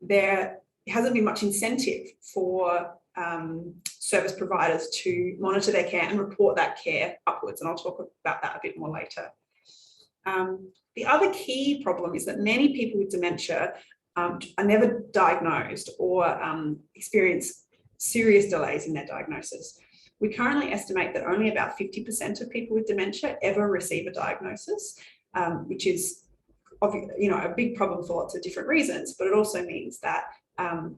there hasn't been much incentive for service providers to monitor their care and report that care upwards, and I'll talk about that a bit more later. The other key problem is that many people with dementia are never diagnosed or experience serious delays in their diagnosis. We currently estimate that only about 50% of people with dementia ever receive a diagnosis, which is a big problem for lots of different reasons, but it also means that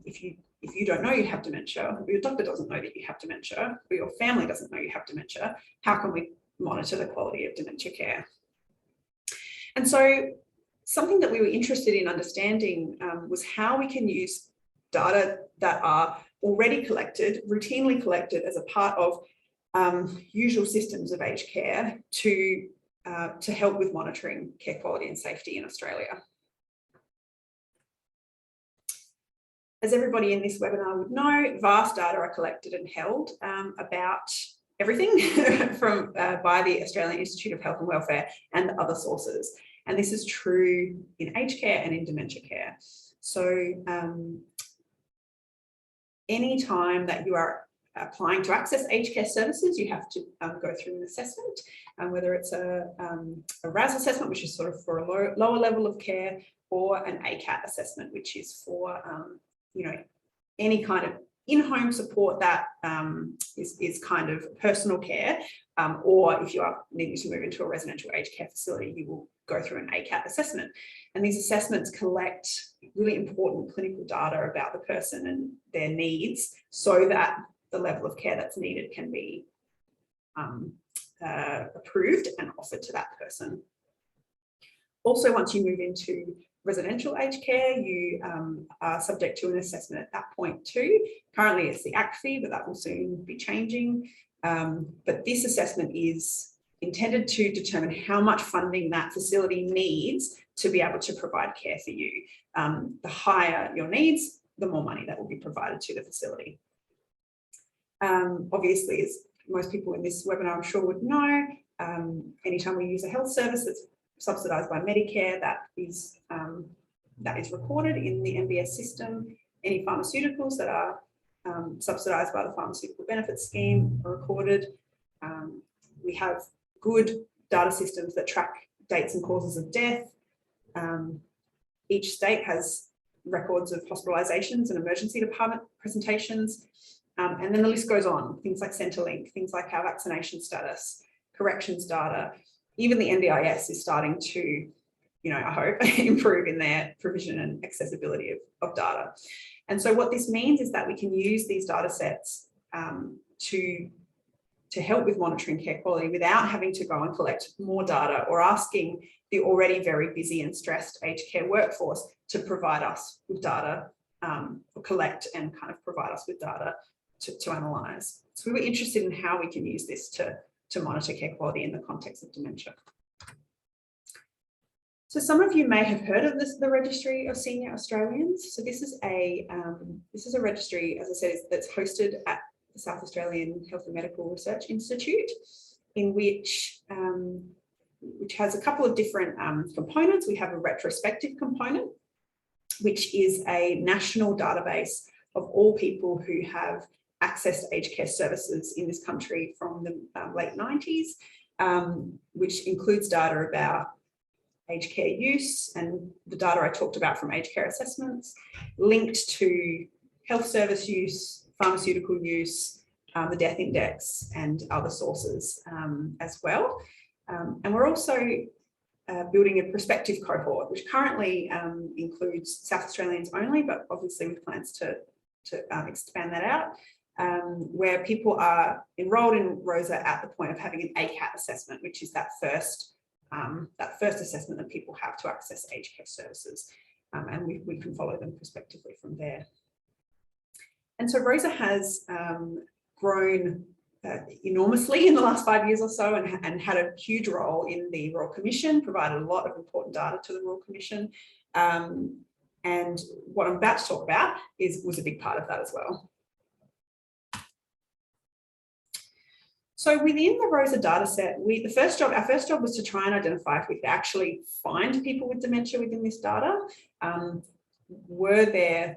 if you don't know you have dementia, or your doctor doesn't know that you have dementia, or your family doesn't know you have dementia, how can we monitor the quality of dementia care? And so something that we were interested in understanding was how we can use data that are already collected, routinely collected as a part of usual systems of aged care to help with monitoring care quality and safety in Australia. As everybody in this webinar would know, vast data are collected and held about everything from by the Australian Institute of Health and Welfare and other sources. And this is true in aged care and in dementia care. So any time that you are applying to access aged care services, you have to go through an assessment, whether it's a HSRAANZ assessment, which is sort of for a lower level of care, or an ACAT assessment, which is for any kind of in-home support that is kind of personal care, or if you are needing to move into a residential aged care facility, you will go through an ACAT assessment. And these assessments collect really important clinical data about the person and their needs so that the level of care that's needed can be approved and offered to that person. Also, once you move into residential aged care, you are subject to an assessment at that point too. Currently it's the ACFI, but that will soon be changing. But this assessment is intended to determine how much funding that facility needs to be able to provide care for you. The higher your needs, the more money that will be provided to the facility. Obviously, as most people in this webinar I'm sure would know, anytime we use a health service that's subsidised by Medicare, that is recorded in the MBS system. Any pharmaceuticals that are subsidised by the Pharmaceutical Benefits Scheme are recorded. We have good data systems that track dates and causes of death. Each state has records of hospitalisations and emergency department presentations. And then the list goes on, things like Centrelink, things like our vaccination status, corrections data. Even the NDIS is starting to, I hope, improve in their provision and accessibility of data. And so what this means is that we can use these data sets to help with monitoring care quality without having to go and collect more data or asking the already very busy and stressed aged care workforce to provide us with data, or collect and kind of provide us with data to analyse. So we were interested in how we can use this to monitor care quality in the context of dementia. So some of you may have heard of the Registry of Senior Australians. So this is a registry, as I said, that's hosted at the South Australian Health and Medical Research Institute, in which has a couple of different components. We have a retrospective component, which is a national database of all people who have accessed aged care services in this country from the late 90s, which includes data about aged care use and the data I talked about from aged care assessments, linked to health service use, pharmaceutical use, the death index and other sources as well. And we're also building a prospective cohort, which currently includes South Australians only, but obviously with plans to expand that out, where people are enrolled in ROSA at the point of having an ACAT assessment, which is that first assessment that people have to access aged care services. And we can follow them prospectively from there. And so ROSA has grown enormously in the last 5 years or so, and had a huge role in the Royal Commission, provided a lot of important data to the Royal Commission. And what I'm about to talk about was a big part of that as well. So within the ROSA data set, our first job was to try and identify if we could actually find people with dementia within this data. Were there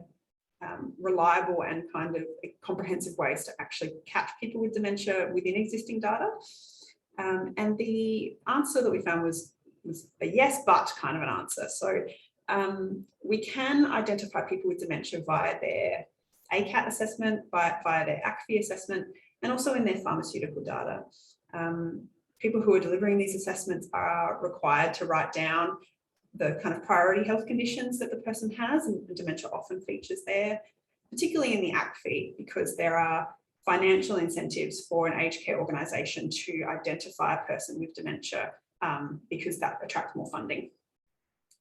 reliable and kind of comprehensive ways to actually catch people with dementia within existing data? And the answer that we found was a yes, but kind of an answer. So we can identify people with dementia via their ACAT assessment, via their ACFI assessment, and also in their pharmaceutical data. People who are delivering these assessments are required to write down the kind of priority health conditions that the person has, and dementia often features there, particularly in the ACFI, because there are financial incentives for an aged care organisation to identify a person with dementia because that attracts more funding.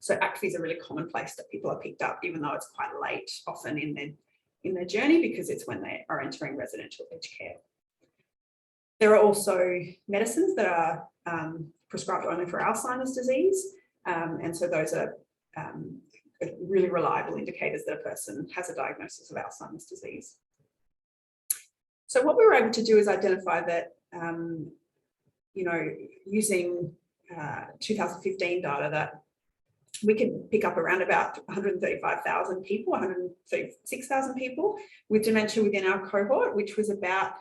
So ACFI is a really common place that people are picked up, even though it's quite late, often in their journey, because it's when they are entering residential aged care. There are also medicines that are prescribed only for Alzheimer's disease. And so those are really reliable indicators that a person has a diagnosis of Alzheimer's disease. So what we were able to do is identify that, using 2015 data, that we could pick up around about 135,000 people, 136,000 people with dementia within our cohort, which was about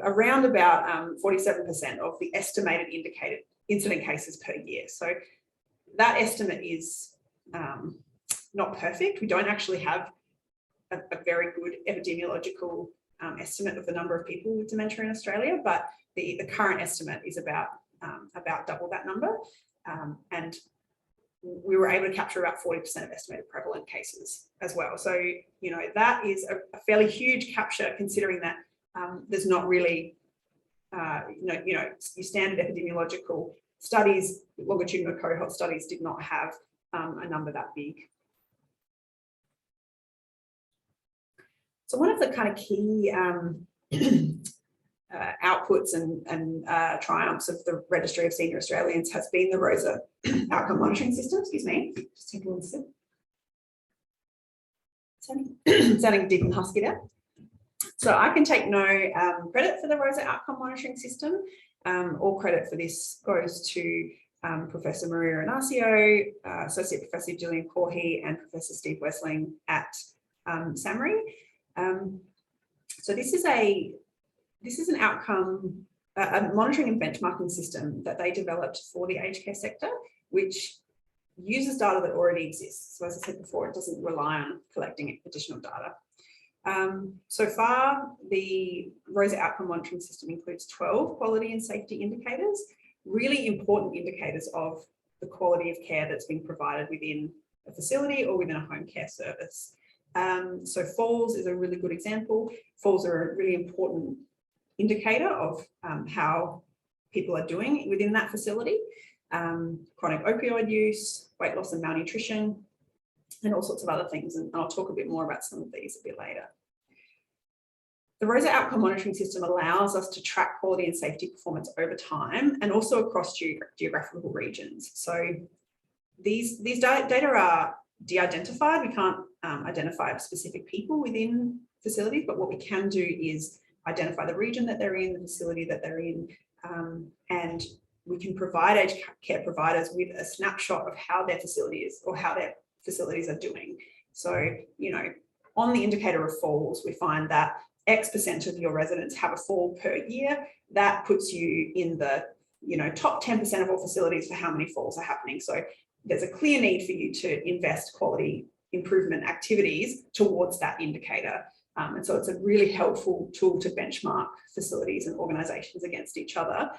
around about 47% of the estimated indicated incident cases per year. So that estimate is not perfect. We don't actually have a very good epidemiological estimate of the number of people with dementia in Australia, but the current estimate is about double that number. And we were able to capture about 40% of estimated prevalent cases as well. So, that is a fairly huge capture, considering that there's not really, your standard epidemiological studies, longitudinal cohort studies did not have a number that big. So one of the kind of key outputs and triumphs of the Registry of Senior Australians has been the ROSA outcome monitoring system. Excuse me, just take a little sip. Sounding deep and husky there. So I can take no credit for the ROSA outcome monitoring system. All credit for this goes to Professor Maria Inacio, Associate Professor Gillian Corhey, and Professor Steve Wessling at SAMRI. So this is an outcome, a monitoring and benchmarking system that they developed for the aged care sector, which uses data that already exists. So as I said before, it doesn't rely on collecting additional data. So far, the ROSA outcome monitoring system includes 12 quality and safety indicators, really important indicators of the quality of care that's being provided within a facility or within a home care service. So falls is a really good example. Falls are a really important indicator of how people are doing within that facility. Chronic opioid use, weight loss and malnutrition, and all sorts of other things. And I'll talk a bit more about some of these a bit later. The ROSA outcome monitoring system allows us to track quality and safety performance over time and also across geographical regions. So these data are de-identified. We can't identify specific people within facilities, but what we can do is identify the region that they're in, the facility that they're in, and we can provide aged care providers with a snapshot of how their facility is or how their facilities are doing. So, on the indicator of falls, we find that X% of your residents have a fall per year. That puts you in the, top 10% of all facilities for how many falls are happening. So there's a clear need for you to invest quality improvement activities towards that indicator. And so it's a really helpful tool to benchmark facilities and organisations against each other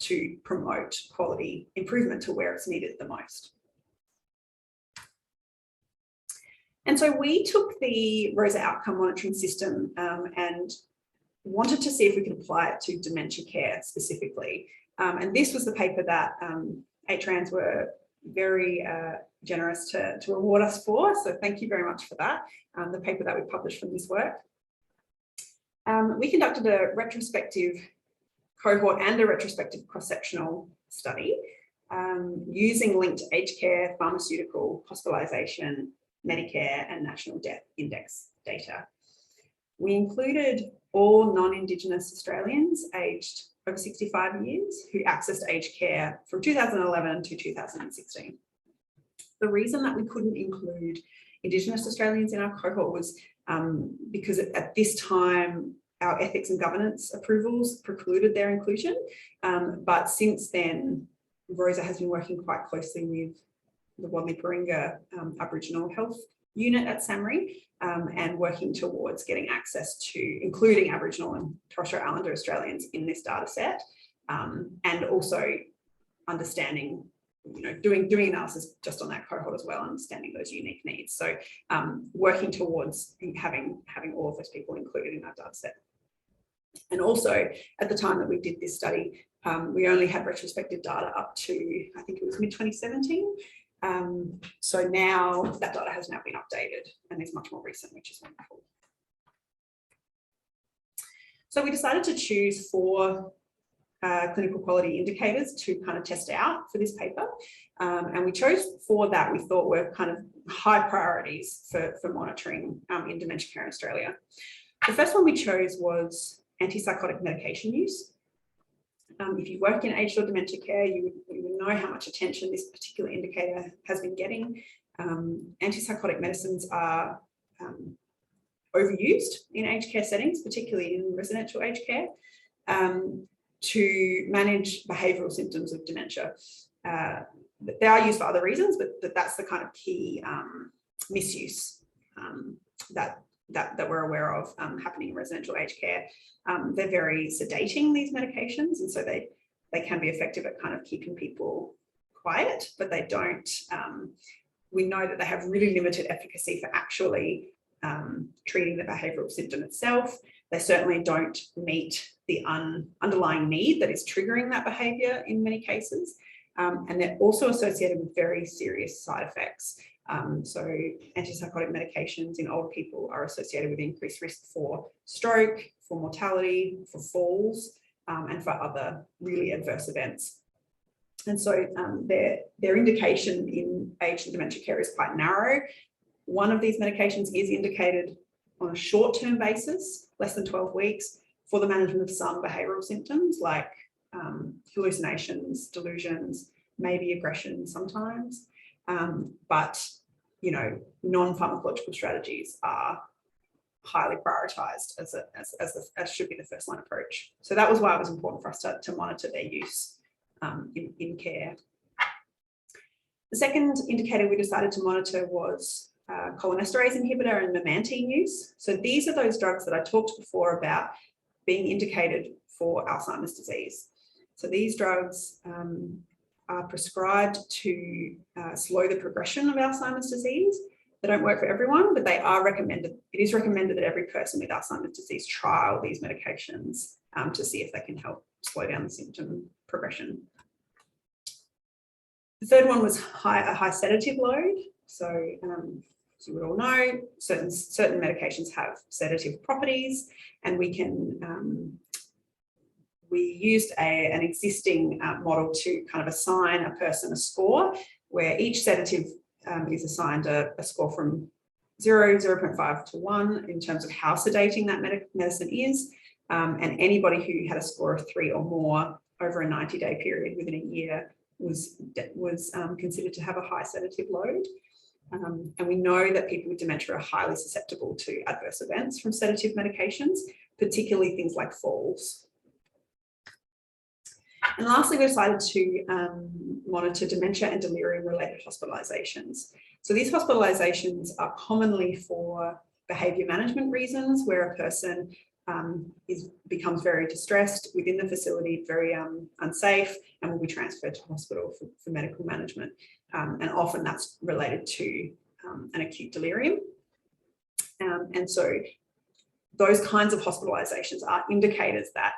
to promote quality improvement to where it's needed the most. And so we took the ROSA outcome monitoring system and wanted to see if we could apply it to dementia care specifically. And this was the paper that HSRAANZ were very generous to reward us for. So thank you very much for that, the paper that we published from this work. We conducted a retrospective cohort and a retrospective cross-sectional study using linked aged care, pharmaceutical, hospitalisation, Medicare and National Death Index data. We included all non-Indigenous Australians aged over 65 years who accessed aged care from 2011 to 2016. The reason that we couldn't include Indigenous Australians in our cohort was because at this time, our ethics and governance approvals precluded their inclusion. But since then, Rosa has been working quite closely with the Wadley-Baringa Aboriginal Health Unit at SAMRI and working towards getting access to including Aboriginal and Torres Strait Islander Australians in this data set, and also understanding, doing analysis just on that cohort as well, understanding those unique needs. So working towards having all of those people included in our data set. And also at the time that we did this study, we only had retrospective data up to, I think it was mid-2017. So now that data has now been updated and is much more recent, which is wonderful. So we decided to choose 4 clinical quality indicators to kind of test out for this paper. And we chose 4 that we thought were kind of high priorities for monitoring in dementia care in Australia. The first one we chose was antipsychotic medication use. If you work in aged or dementia care, you would know how much attention this particular indicator has been getting. Antipsychotic medicines are overused in aged care settings, particularly in residential aged care, to manage behavioural symptoms of dementia. They are used for other reasons, but that's the kind of key misuse that we're aware of happening in residential aged care. They're very sedating, these medications, and so they can be effective at kind of keeping people quiet, but they don't, we know that they have really limited efficacy for actually treating the behavioural symptom itself. They certainly don't meet the underlying need that is triggering that behaviour in many cases. And they're also associated with very serious side effects. So antipsychotic medications in older people are associated with increased risk for stroke, for mortality, for falls, and for other really adverse events. And so their indication in aged and dementia care is quite narrow. One of these medications is indicated on a short-term basis, less than 12 weeks, for the management of some behavioural symptoms like hallucinations, delusions, maybe aggression sometimes. But non-pharmacological strategies are highly prioritised as should be the first line approach. So that was why it was important for us to monitor their use in care. The second indicator we decided to monitor was cholinesterase inhibitor and memantine use. So these are those drugs that I talked before about being indicated for Alzheimer's disease. So these drugs are prescribed to slow the progression of Alzheimer's disease. They don't work for everyone, but they are recommended. It is recommended that every person with Alzheimer's disease trial these medications to see if they can help slow down the symptom progression. The third one was a high sedative load. So as you would all know, certain medications have sedative properties, and we used an existing model to kind of assign a person a score, where each sedative is assigned a score from 0, 0.5 to 1 in terms of how sedating that medicine is. And anybody who had a score of 3 or more over a 90-day period within a year was considered to have a high sedative load. And we know that people with dementia are highly susceptible to adverse events from sedative medications, particularly things like falls. And lastly, we decided to monitor dementia and delirium-related hospitalizations. So these hospitalizations are commonly for behaviour management reasons, where a person becomes very distressed within the facility, very unsafe, and will be transferred to hospital for medical management. And often that's related to an acute delirium. And so those kinds of hospitalizations are indicators that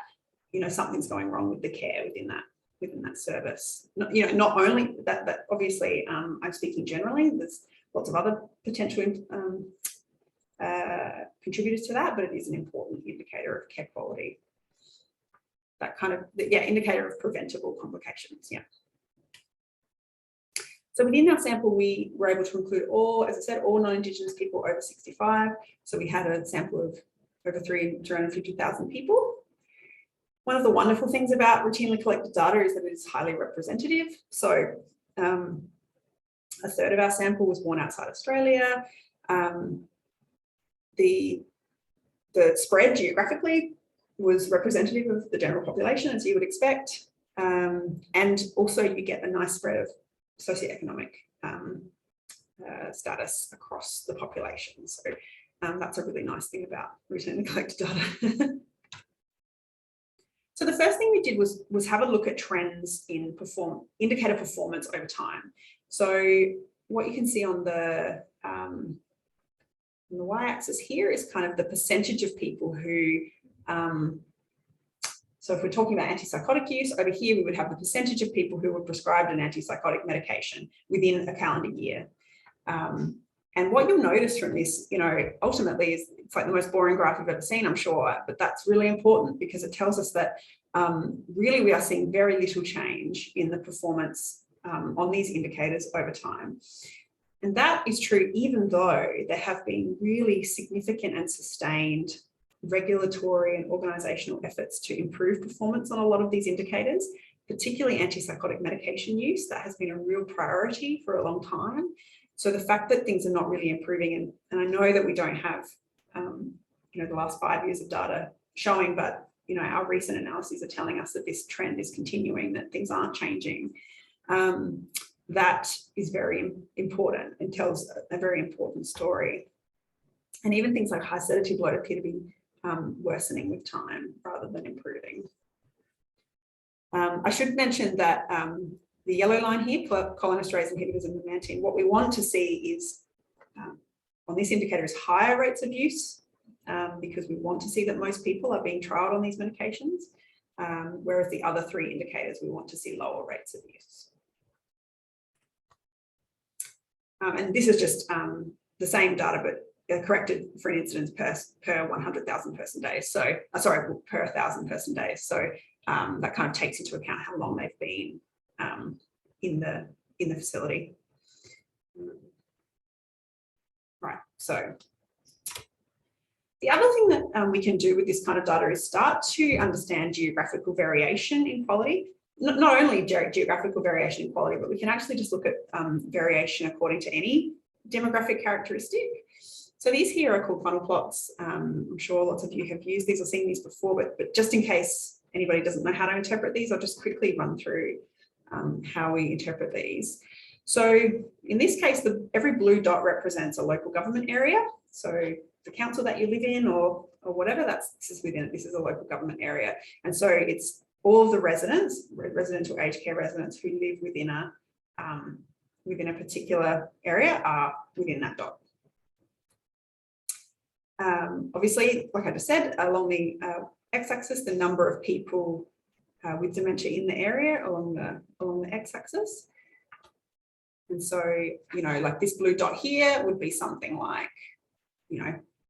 something's going wrong with the care within that service. Not only that, but obviously I'm speaking generally. There's lots of other potential contributors to that, but it is an important indicator of care quality. That kind of indicator of preventable complications. Yeah. So within our sample, we were able to include all, as I said, all non-Indigenous people over 65. So we had a sample of over 350,000 people. One of the wonderful things about routinely collected data is that it is highly representative. So a third of our sample was born outside Australia. The spread geographically was representative of the general population, as you would expect. And also you get a nice spread of socioeconomic status across the population. So that's a really nice thing about routinely collected data. So the first thing we did was have a look at trends in indicator performance over time. So what you can see on the y-axis here is kind of the percentage of people who, so if we're talking about antipsychotic use, over here we would have the percentage of people who were prescribed an antipsychotic medication within a calendar year. And what you'll notice from this, ultimately is it's like the most boring graph you've ever seen, I'm sure, but that's really important because it tells us that really we are seeing very little change in the performance on these indicators over time. And that is true even though there have been really significant and sustained regulatory and organisational efforts to improve performance on a lot of these indicators, particularly antipsychotic medication use. That has been a real priority for a long time. So the fact that things are not really improving, and I know that we don't have, the last 5 years of data showing, but our recent analyses are telling us that this trend is continuing, that things aren't changing. That is very important and tells a very important story. And even things like high sedative load appear to be worsening with time rather than improving. I should mention that the yellow line here, cholinesterase inhibitors and memantine, what we want to see is, on this indicator, is higher rates of use, because we want to see that most people are being trialled on these medications, whereas the other three indicators, we want to see lower rates of use. And this is just the same data, but corrected for an incidence per 100,000 person days. So, sorry, per 1,000 person days. So that kind of takes into account how long they've been in the facility. Right, so the other thing that we can do with this kind of data is start to understand geographical variation in quality. Not only geographical variation in quality, but we can actually just look at variation according to any demographic characteristic. So these here are called funnel plots. I'm sure lots of you have used these or seen these before, but just in case anybody doesn't know how to interpret these, I'll just quickly run through how we interpret these. So in this case, every blue dot represents a local government area. So the council that you live in or whatever, this is a local government area. And so it's all of the residents, residential aged care residents who live within a particular area are within that dot. Obviously, like I just said, along the x-axis, the number of people with dementia in the area along the x-axis. And so, like this blue dot here would be something like,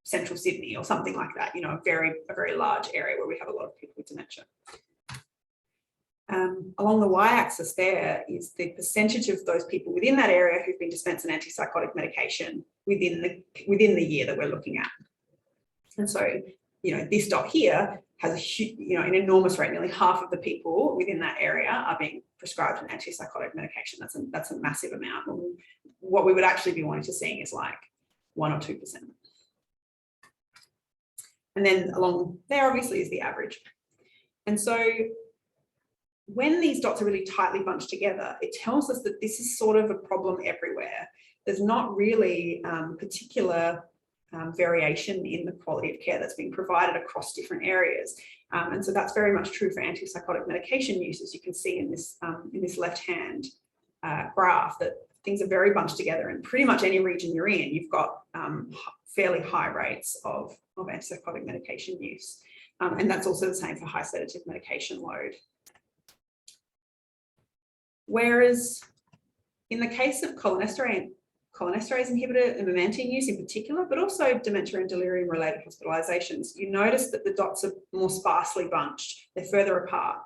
central Sydney or something like that, a very large area where we have a lot of people with dementia. Along the y-axis there is the percentage of those people within that area who've been dispensed an antipsychotic medication within the year that we're looking at. And so, this dot here has an enormous rate. Nearly half of the people within that area are being prescribed an antipsychotic medication. That's a massive amount. What we would actually be wanting to see is like 1 or 2%. And then along there, obviously, is the average. And so when these dots are really tightly bunched together, it tells us that this is sort of a problem everywhere. There's not really particular variation in the quality of care that's being provided across different areas. And so that's very much true for antipsychotic medication use, as you can see in this left-hand graph, that things are very bunched together. In pretty much any region you're in, you've got fairly high rates of antipsychotic medication use. And that's also the same for high sedative medication load. Whereas in the case of cholinesterase inhibitor and memantine use in particular, but also dementia and delirium related hospitalizations, you notice that the dots are more sparsely bunched, they're further apart.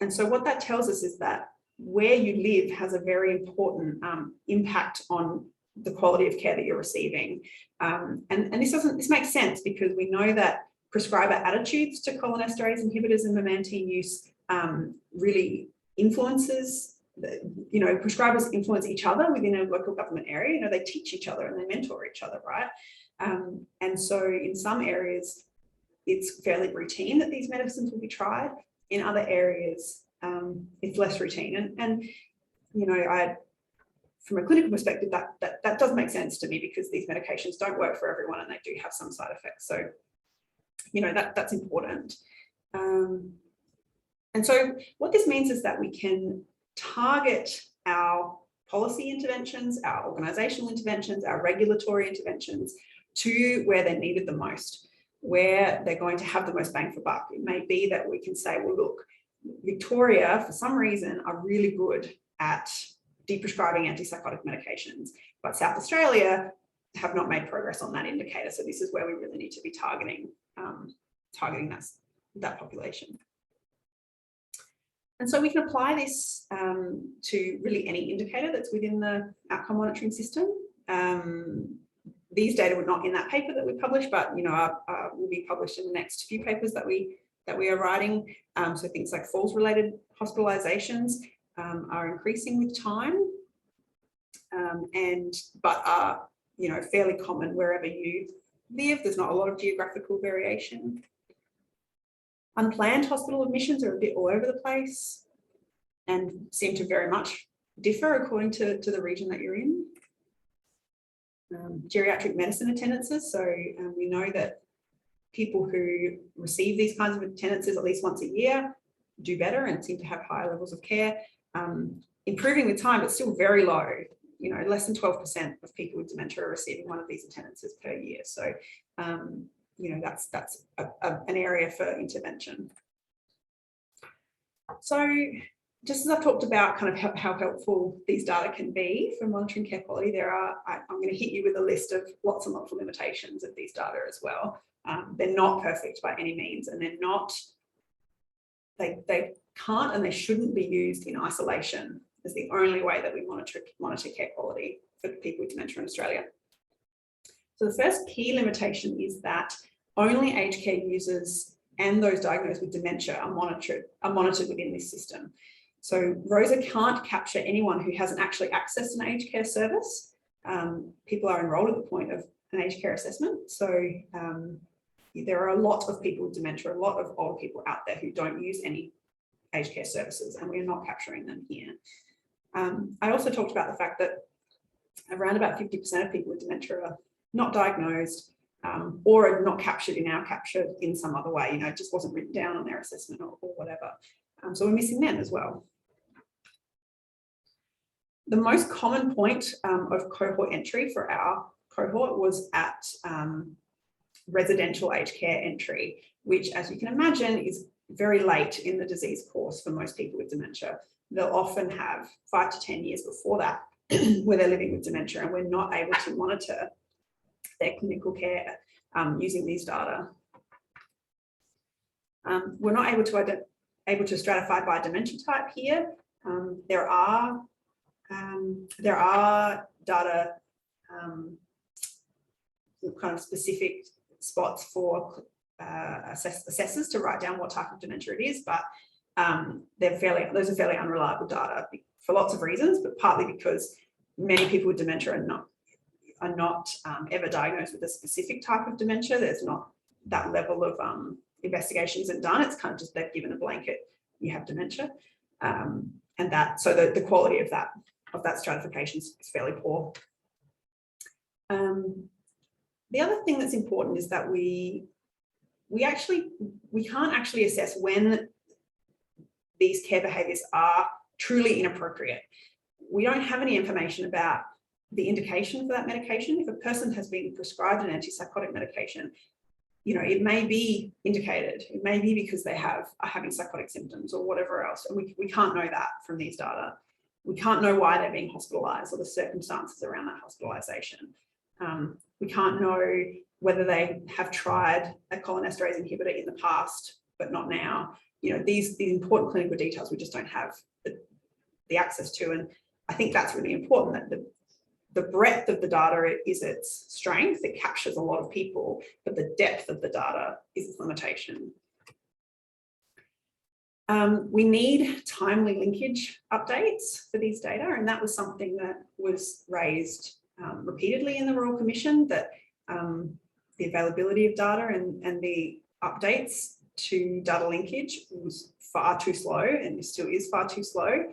And so what that tells us is that where you live has a very important impact on the quality of care that you're receiving. And this makes sense because we know that prescriber attitudes to cholinesterase inhibitors and memantine use really influences, prescribers influence each other within a local government area. They teach each other and they mentor each other, right? And so in some areas, it's fairly routine that these medicines will be tried. In other areas, it's less routine. And from a clinical perspective, that does make sense to me, because these medications don't work for everyone and they do have some side effects. So, that's important. And so what this means is that we can target our policy interventions, our organizational interventions, our regulatory interventions to where they're needed the most, where they're going to have the most bang for buck. It may be that we can say, well, look, Victoria, for some reason, are really good at deprescribing antipsychotic medications, but South Australia have not made progress on that indicator. So this is where we really need to be targeting that population. And so we can apply this to really any indicator that's within the outcome monitoring system. These data were not in that paper that we published, but will be published in the next few papers that we are writing. So things like falls-related hospitalizations are increasing with time, but are fairly common wherever you live. There's not a lot of geographical variation. Unplanned hospital admissions are a bit all over the place and seem to very much differ according to the region that you're in. Geriatric medicine attendances. So we know that people who receive these kinds of attendances at least once a year do better and seem to have higher levels of care. Improving with time, but still very low. Less than 12% of people with dementia are receiving one of these attendances per year. So that's an area for intervention. So just as I've talked about kind of how helpful these data can be for monitoring care quality, I'm going to hit you with a list of lots and lots of limitations of these data as well. They're not perfect by any means, and they can't and they shouldn't be used in isolation as the only way that we monitor care quality for people with dementia in Australia. So the first key limitation is that only aged care users and those diagnosed with dementia are monitored within this system. So ROSA can't capture anyone who hasn't actually accessed an aged care service. People are enrolled at the point of an aged care assessment. So there are a lot of people with dementia, a lot of older people out there who don't use any aged care services, and we're not capturing them here. I also talked about the fact that around about 50% of people with dementia are not diagnosed or are not captured in our capture in some other way. It just wasn't written down on their assessment or whatever. So we're missing them as well. The most common point of cohort entry for our cohort was at residential aged care entry, which, as you can imagine, is very late in the disease course for most people with dementia. They'll often have 5 to 10 years before that where they're living with dementia, and we're not able to monitor their clinical care using these data. We're not able to stratify by dementia type here. There are data kind of specific spots for assessors to write down what type of dementia it is, but those are fairly unreliable data for lots of reasons, but partly because many people with dementia are not ever diagnosed with a specific type of dementia. There's not that level of investigation isn't done. It's kind of just they've given a blanket, you have dementia, and so the quality of that stratification is fairly poor. The other thing that's important is that we can't actually assess when these care behaviours are truly inappropriate. We don't have any information about the indication for that medication. If a person has been prescribed an antipsychotic medication, it may be indicated. It may be because they are having psychotic symptoms or whatever else. And we can't know that from these data. We can't know why they're being hospitalised or the circumstances around that hospitalisation. We can't know whether they have tried a cholinesterase inhibitor in the past, but not now. These important clinical details we just don't have the access to. And I think that's really important, that the breadth of the data is its strength. It captures a lot of people, but the depth of the data is its limitation. We need timely linkage updates for these data, and that was something that was raised repeatedly in the Royal Commission, that the availability of data and the updates to data linkage was far too slow, and it still is far too slow.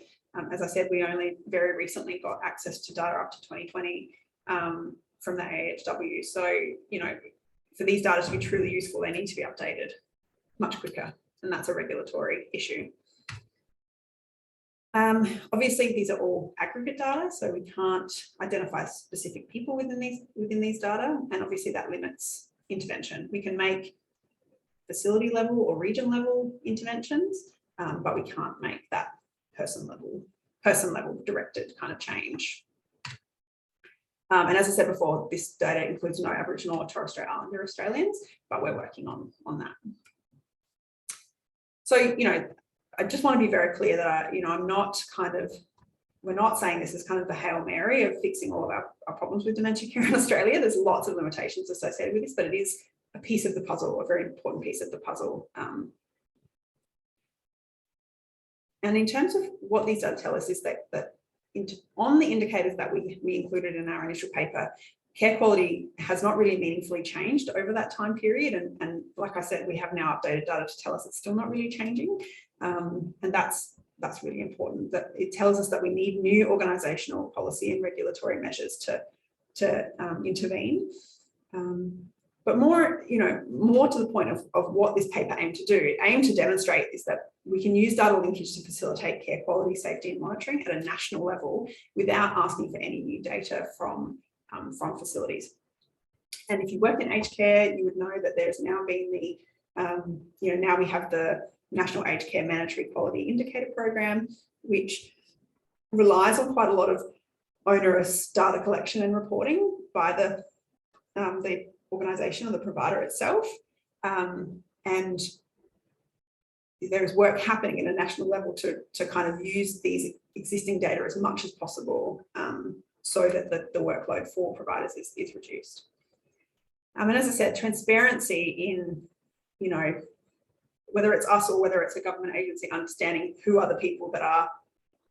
As I said, we only very recently got access to data up to 2020 from the AHW. So, you know, for these data to be truly useful, they need to be updated much quicker, and that's a regulatory issue. Obviously, these are all aggregate data, so we can't identify specific people within these data, and obviously that limits intervention. We can make facility level or region level interventions, but we can't make that person level directed kind of change. And as I said before, this data includes no Aboriginal or Torres Strait Islander Australians, but we're working on that. So, you know, I just want to be very clear that we're not saying this is kind of the Hail Mary of fixing all of our problems with dementia care in Australia. There's lots of limitations associated with this, but it is a piece of the puzzle, a very important piece of the puzzle. And in terms of what these data tell us is that on the indicators that we included in our initial paper, care quality has not really meaningfully changed over that time period. And like I said, we have now updated data to tell us it's still not really changing. And that's really important, that it tells us that we need new organisational policy and regulatory measures to intervene. But more to the point of what this paper aimed to do, it aimed to demonstrate is that we can use data linkage to facilitate care quality, safety and monitoring at a national level without asking for any new data from facilities. And if you work in aged care, you would know that there's now been the, now we have the National Aged Care Mandatory Quality Indicator Program, which relies on quite a lot of onerous data collection and reporting by the organisation or the provider itself. And there is work happening at a national level to kind of use these existing data as much as possible so that the workload for providers is reduced. And as I said, transparency in, whether it's us or whether it's a government agency, understanding who are the people that are,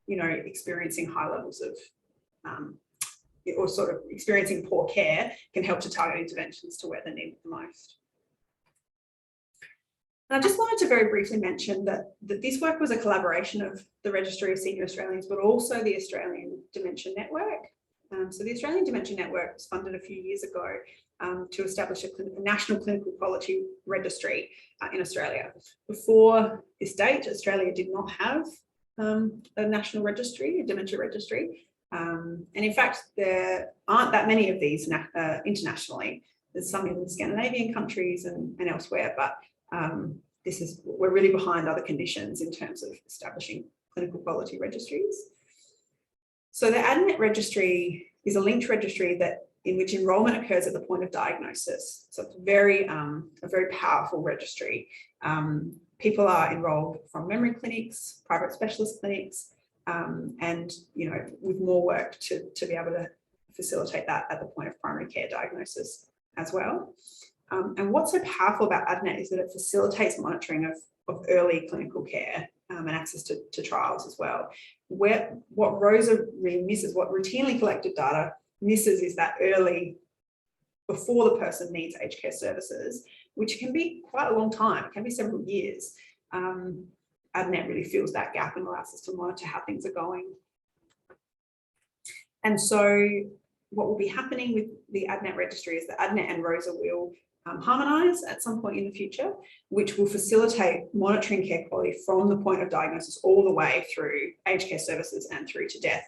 experiencing high levels of or sort of experiencing poor care can help to target interventions to where they're needed the most. And I just wanted to very briefly mention that this work was a collaboration of the Registry of Senior Australians, but also the Australian Dementia Network. So the Australian Dementia Network was funded a few years ago to establish a national clinical quality registry in Australia. Before this date, Australia did not have a national registry, a dementia registry. And in fact, there aren't that many of these internationally. There's some in Scandinavian countries and elsewhere, but we're really behind other conditions in terms of establishing clinical quality registries. So the ADNET registry is a linked registry in which enrolment occurs at the point of diagnosis. So it's a very powerful registry. People are enrolled from memory clinics, private specialist clinics, and with more work to be able to facilitate that at the point of primary care diagnosis as well. And what's so powerful about ADNET is that it facilitates monitoring of early clinical care and access to trials as well. What ROSA really misses, what routinely collected data misses, is that early, before the person needs aged care services, which can be quite a long time, it can be several years. ADNET really fills that gap and allows us to monitor how things are going. And so what will be happening with the ADNET registry is that ADNET and ROSA will harmonise at some point in the future, which will facilitate monitoring care quality from the point of diagnosis all the way through aged care services and through to death.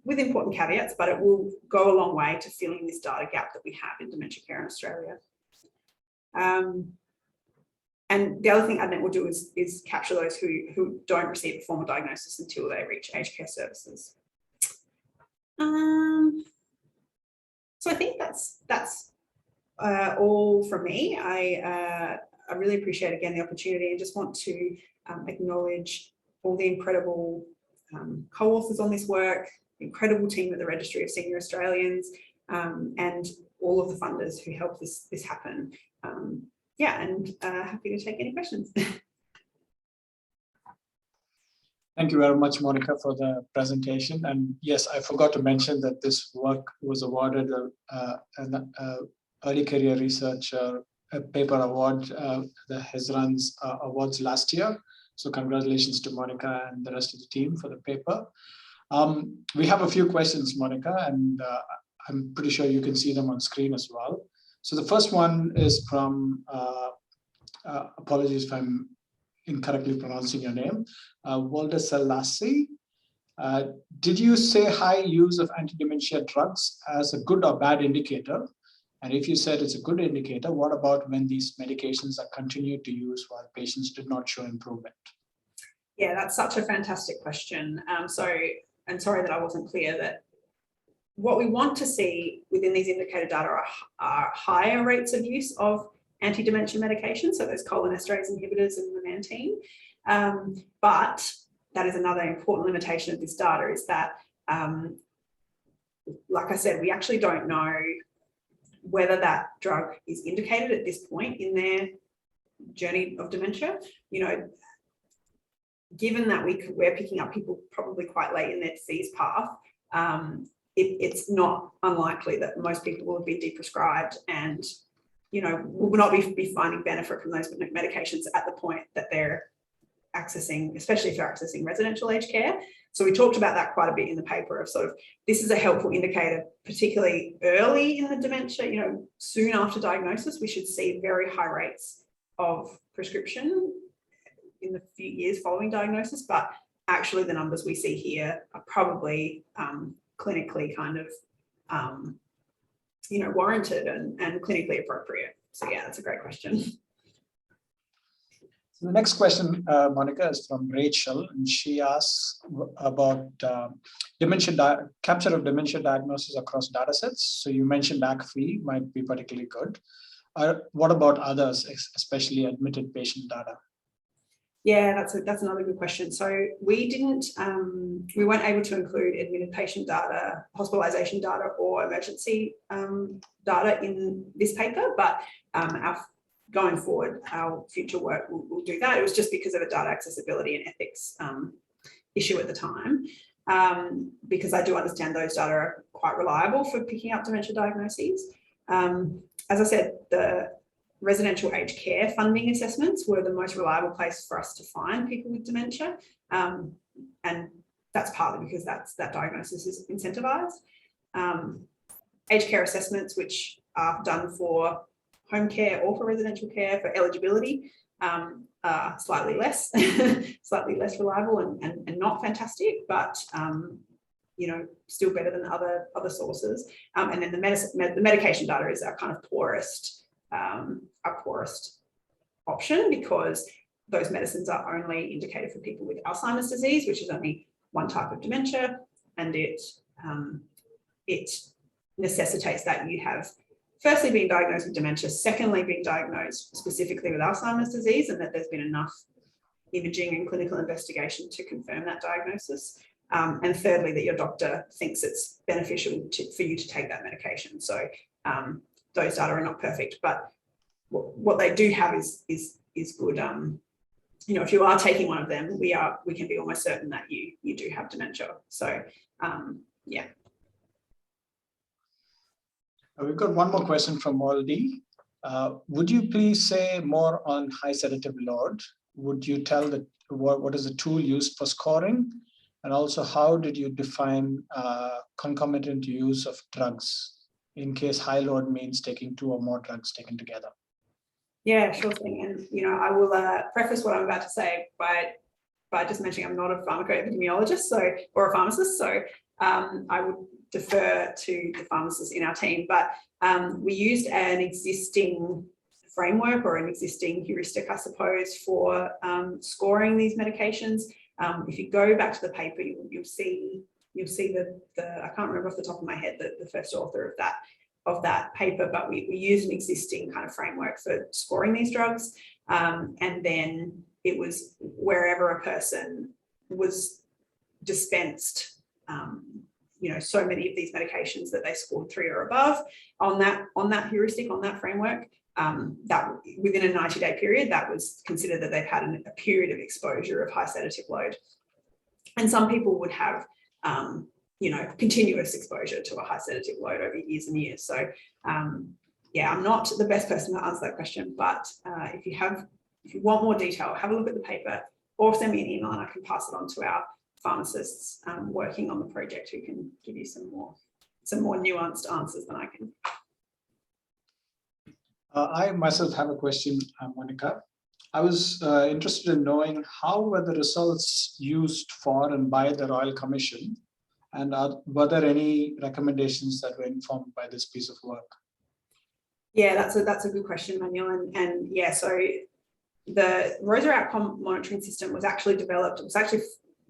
With important caveats, but it will go a long way to filling this data gap that we have in dementia care in Australia. And the other thing ADNET will do is capture those who don't receive a formal diagnosis until they reach aged care services. So I think that's all from me. I really appreciate again the opportunity, and just want to acknowledge all the incredible co-authors on this work, incredible team at the Registry of Senior Australians, and all of the funders who helped this happen. Yeah, and happy to take any questions. Thank you very much, Monica, for the presentation. And yes, I forgot to mention that this work was awarded an early career research paper award, the HSRAANZ Awards last year. So congratulations to Monica and the rest of the team for the paper. We have a few questions, Monica, and I'm pretty sure you can see them on screen as well. So the first one is from, apologies if I'm incorrectly pronouncing your name, Walter Selassie. Did you say high use of anti-dementia drugs as a good or bad indicator? And if you said it's a good indicator, what about when these medications are continued to use while patients did not show improvement? Yeah, that's such a fantastic question. Sorry that I wasn't clear that what we want to see within these indicator data are higher rates of use of anti-dementia medications, so those cholinesterase inhibitors and memantine. But that is another important limitation of this data, is that, like I said, we actually don't know whether that drug is indicated at this point in their journey of dementia. You know, given that we're picking up people probably quite late in their disease path, it's not unlikely that most people will be deprescribed and, you know, will not be finding benefit from those medications at the point that they're accessing, especially if they're accessing residential aged care. So we talked about that quite a bit in the paper of sort of, this is a helpful indicator, particularly early in the dementia, you know, soon after diagnosis, we should see very high rates of prescription in the few years following diagnosis, but actually the numbers we see here are probably clinically kind of, you know, warranted and clinically appropriate. So yeah, that's a great question. The next question, Monica, is from Rachel, and she asks about capture of dementia diagnosis across data sets. So you mentioned ACFE might be particularly good. What about others, especially admitted patient data? Yeah, that's another good question. So we weren't able to include admitted patient data, hospitalization data, or emergency data in this paper, but going forward, our future work will do that. It was just because of a data accessibility and ethics issue at the time, because I do understand those data are quite reliable for picking up dementia diagnoses. As I said, the residential aged care funding assessments were the most reliable place for us to find people with dementia. And that's partly because that diagnosis is incentivized. Aged care assessments, which are done for home care or for residential care for eligibility, are slightly less reliable and not fantastic, but you know, still better than other sources. And then the medication data is our kind of poorest option, because those medicines are only indicated for people with Alzheimer's disease, which is only one type of dementia, and it necessitates that you have firstly being diagnosed with dementia, secondly being diagnosed specifically with Alzheimer's disease, and that there's been enough imaging and clinical investigation to confirm that diagnosis, and thirdly that your doctor thinks it's beneficial for you to take that medication. So those data are not perfect, but what they do have is good. You know, if you are taking one of them, we can be almost certain that you do have dementia. So yeah. We've got one more question from Moldy. Would you please say more on high sedative load? Would you tell that what is the tool used for scoring? And also, how did you define concomitant use of drugs in case high load means taking 2 or more drugs taken together? Yeah, sure thing. And, you know, I will preface what I'm about to say by just mentioning I'm not a pharmacoepidemiologist or a pharmacist, so I would defer to the pharmacists in our team. But we used an existing framework or an existing heuristic, I suppose, for scoring these medications. If you go back to the paper, you'll see the I can't remember off the top of my head the first author of that paper, but we use an existing kind of framework for scoring these drugs, and then it was wherever a person was dispensed so many of these medications that they scored 3 or above on that heuristic, on that framework, that within a 90-day period, that was considered that they've had a period of exposure of high sedative load. And some people would have, continuous exposure to a high sedative load over years and years. So, yeah, I'm not the best person to answer that question, but if you want more detail, have a look at the paper or send me an email and I can pass it on to our pharmacists working on the project who can give you some more nuanced answers than I can. I myself have a question, Monica. I was interested in knowing how were the results used for and by the Royal Commission, and were there any recommendations that were informed by this piece of work? Yeah, that's a good question, Manuel. And yeah, so the ROSA outcome monitoring system was actually developed.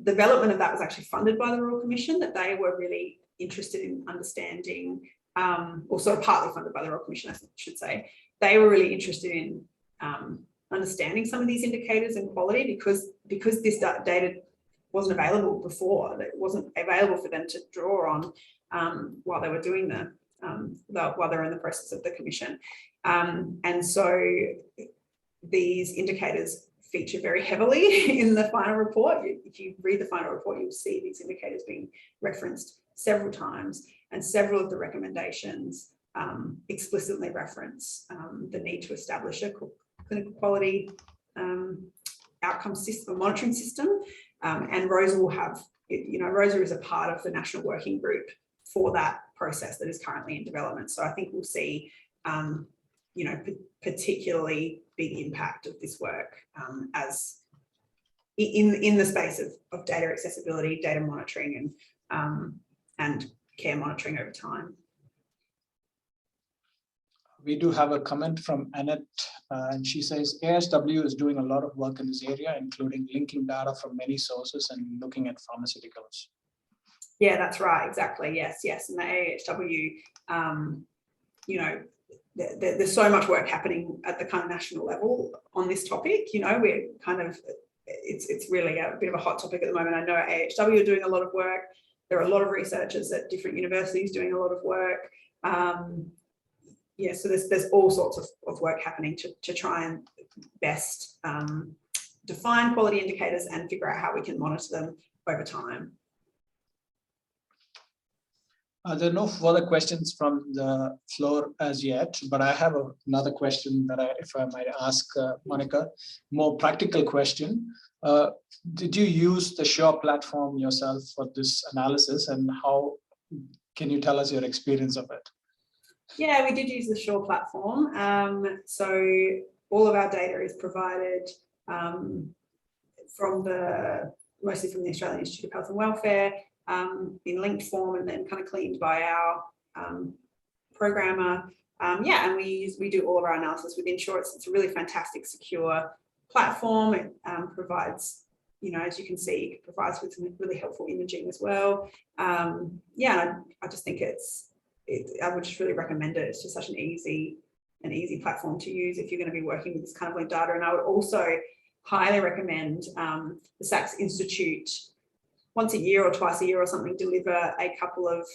Development of that was actually funded by the Royal Commission, that they were really interested in understanding, or sort of partly funded by the Royal Commission, I should say. They were really interested in understanding some of these indicators and quality because this data wasn't available before. It wasn't available for them to draw on while they were doing while they're in the process of the commission. And so these indicators feature very heavily in the final report. If you read the final report, you'll see these indicators being referenced several times, and several of the recommendations explicitly reference the need to establish a clinical quality outcome system, monitoring system, and ROSA will have, ROSA is a part of the national working group for that process that is currently in development. So I think we'll see, particularly big impact of this work as in the space of data accessibility, data monitoring, and care monitoring over time. We do have a comment from Annette, and she says, ASW is doing a lot of work in this area, including linking data from many sources and looking at pharmaceuticals. Yeah, that's right. Exactly. Yes. And the AHW, there's so much work happening at the kind of national level on this topic. We're kind of, it's really a bit of a hot topic at the moment. I know AHW are doing a lot of work. There are a lot of researchers at different universities doing a lot of work. So there's all sorts of work happening to try and best define quality indicators and figure out how we can monitor them over time. There are no further questions from the floor as yet, but I have another question that if I might ask Monica, more practical question. Did you use the SURE platform yourself for this analysis, and how can you tell us your experience of it? Yeah, we did use the SURE platform. So all of our data is provided mostly from the Australian Institute of Health and Welfare, in linked form, and then kind of cleaned by our programmer. And we do all of our analysis within SURE. It's a really fantastic, secure platform. It provides, as you can see, it provides with some really helpful imaging as well. I just think I would just really recommend it. It's just such an easy platform to use if you're going to be working with this kind of linked data. And I would also highly recommend the SACS Institute once a year or twice a year or something deliver a couple of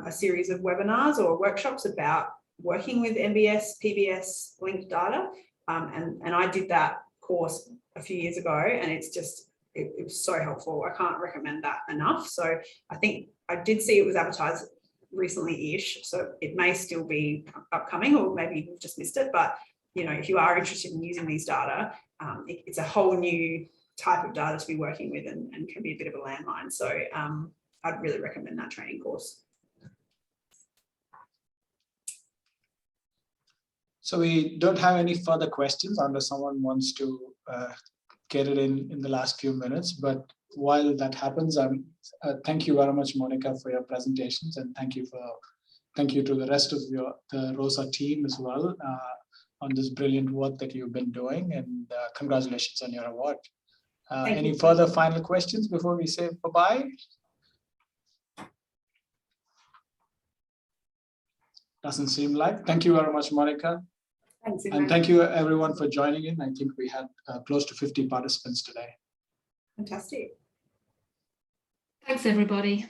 a series of webinars or workshops about working with MBS, PBS linked data. And I did that course a few years ago, and it was so helpful. I can't recommend that enough. So I think I did see it was advertised recently-ish, so it may still be upcoming, or maybe you've just missed it. But if you are interested in using these data, it's a whole new type of data to be working with, and can be a bit of a landmine. So I'd really recommend that training course. So we don't have any further questions unless someone wants to get it in the last few minutes. But while that happens, thank you very much, Monica, for your presentations, and thank you to the rest of the ROSA team as well on this brilliant work that you've been doing, and congratulations on your award. Any further final questions before we say bye-bye? Doesn't seem like. Thank you very much, Monica. Thanks, and thank you everyone for joining in. I think we had close to 50 participants today. Fantastic. Thanks, everybody.